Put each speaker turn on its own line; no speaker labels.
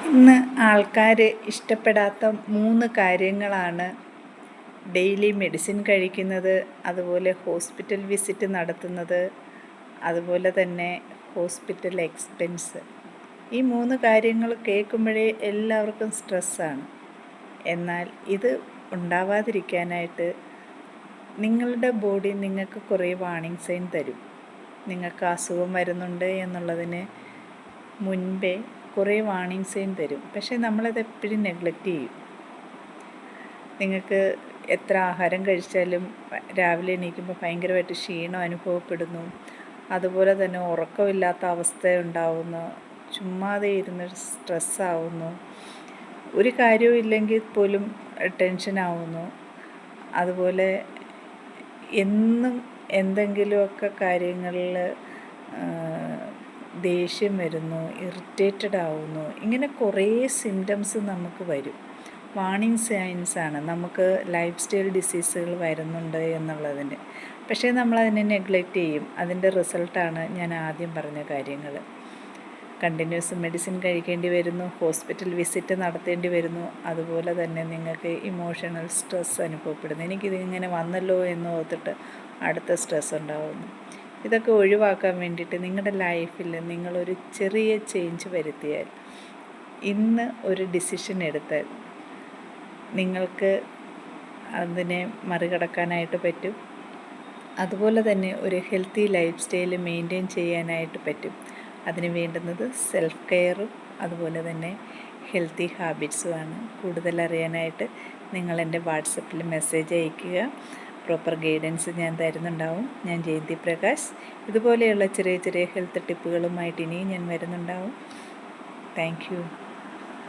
ഇന്ന് ആൾക്കാർ ഇഷ്ടപ്പെടാത്ത 3 കാര്യങ്ങളാണ് ഡെയിലി മെഡിസിൻ കഴിക്കുന്നത്, അതുപോലെ ഹോസ്പിറ്റൽ വിസിറ്റ് നടത്തുന്നത്, അതുപോലെ തന്നെ ഹോസ്പിറ്റൽ എക്സ്പെൻസ്. ഈ 3 കാര്യങ്ങൾ കേൾക്കുമ്പോഴേ എല്ലാവർക്കും സ്ട്രെസ്സാണ്. എന്നാൽ ഇത് ഉണ്ടാവാതിരിക്കാനായിട്ട് നിങ്ങളുടെ ബോഡി നിങ്ങൾക്ക് കുറേ വാർണിംഗ് സൈൻ തരും. നിങ്ങൾക്ക് അസുഖം വരുന്നുണ്ട് എന്നുള്ളതിന് മുൻപേ കുറേ വാർണിംഗ് സൈൻ തരും. പക്ഷേ നമ്മളത് എപ്പോഴും നെഗ്ലക്റ്റ് ചെയ്യും. നിങ്ങൾക്ക് എത്ര ആഹാരം കഴിച്ചാലും രാവിലെ എണീക്കുമ്പോൾ ഭയങ്കരമായിട്ട് ക്ഷീണം അനുഭവപ്പെടുന്നു, അതുപോലെ തന്നെ ഉറക്കമില്ലാത്ത അവസ്ഥ ഉണ്ടാവുന്നു, ചുമ്മാതെ ഇരുന്ന് സ്ട്രെസ്സാവുന്നു, ഒരു കാര്യവും ഇല്ലെങ്കിൽ പോലും ടെൻഷനാവുന്നു, അതുപോലെ എന്നും എന്തെങ്കിലുമൊക്കെ കാര്യങ്ങളിൽ ദേഷ്യം വരുന്നു, ഇറിറ്റേറ്റഡ് ആവുന്നു, ഇങ്ങനെ കുറേ സിംറ്റംസ് നമുക്ക് വരും. വാർണിംഗ് സൈൻസാണ് നമുക്ക് ലൈഫ് സ്റ്റൈൽ ഡിസീസുകൾ വരുന്നുണ്ട് എന്നുള്ളതിന്. പക്ഷേ നമ്മളതിനെ നെഗ്ലക്റ്റ് ചെയ്യും. അതിൻ്റെ റിസൾട്ടാണ് ഞാൻ ആദ്യം പറഞ്ഞ കാര്യങ്ങൾ. കണ്ടിന്യൂസ് മെഡിസിൻ കഴിക്കേണ്ടി വരുന്നു, ഹോസ്പിറ്റൽ വിസിറ്റ് നടത്തേണ്ടി വരുന്നു, അതുപോലെ തന്നെ നിങ്ങൾക്ക് ഇമോഷണൽ സ്ട്രെസ് അനുഭവപ്പെടുന്നു. എനിക്കിതിങ്ങനെ വന്നല്ലോ എന്ന് ഓർത്തിട്ട് അടുത്ത സ്ട്രെസ് ഉണ്ടാകുന്നു. ഇതൊക്കെ ഒഴിവാക്കാൻ വേണ്ടിയിട്ട് നിങ്ങളുടെ ലൈഫിൽ നിങ്ങളൊരു ചെറിയ ചേഞ്ച് വരുത്തിയാൽ, ഇന്ന് ഒരു ഡിസിഷൻ എടുത്താൽ നിങ്ങൾക്ക് അതിനെ മറികടക്കാനായിട്ട് പറ്റും. അതുപോലെ തന്നെ ഒരു ഹെൽത്തി ലൈഫ് സ്റ്റൈൽ മെയിൻറ്റെയിൻ ചെയ്യാനായിട്ട് പറ്റും. അതിന് വേണ്ടുന്നത് സെൽഫ് കെയറും അതുപോലെ തന്നെ ഹെൽത്തി ഹാബിറ്റ്സുമാണ്. കൂടുതൽ അറിയാനായിട്ട് നിങ്ങൾ എൻ്റെ വാട്സപ്പിൽ മെസ്സേജ് അയയ്ക്കുക. പ്രോപ്പർ ഗൈഡൻസ് ഞാൻ തരുന്നുണ്ടാവും. ഞാൻ ജയന്തി പ്രകാശ്. ഇതുപോലെയുള്ള ചെറിയ ചെറിയ ഹെൽത്ത് ടിപ്പുകളുമായിട്ട് ഇനിയും ഞാൻ വരുന്നുണ്ടാവും. Thank you.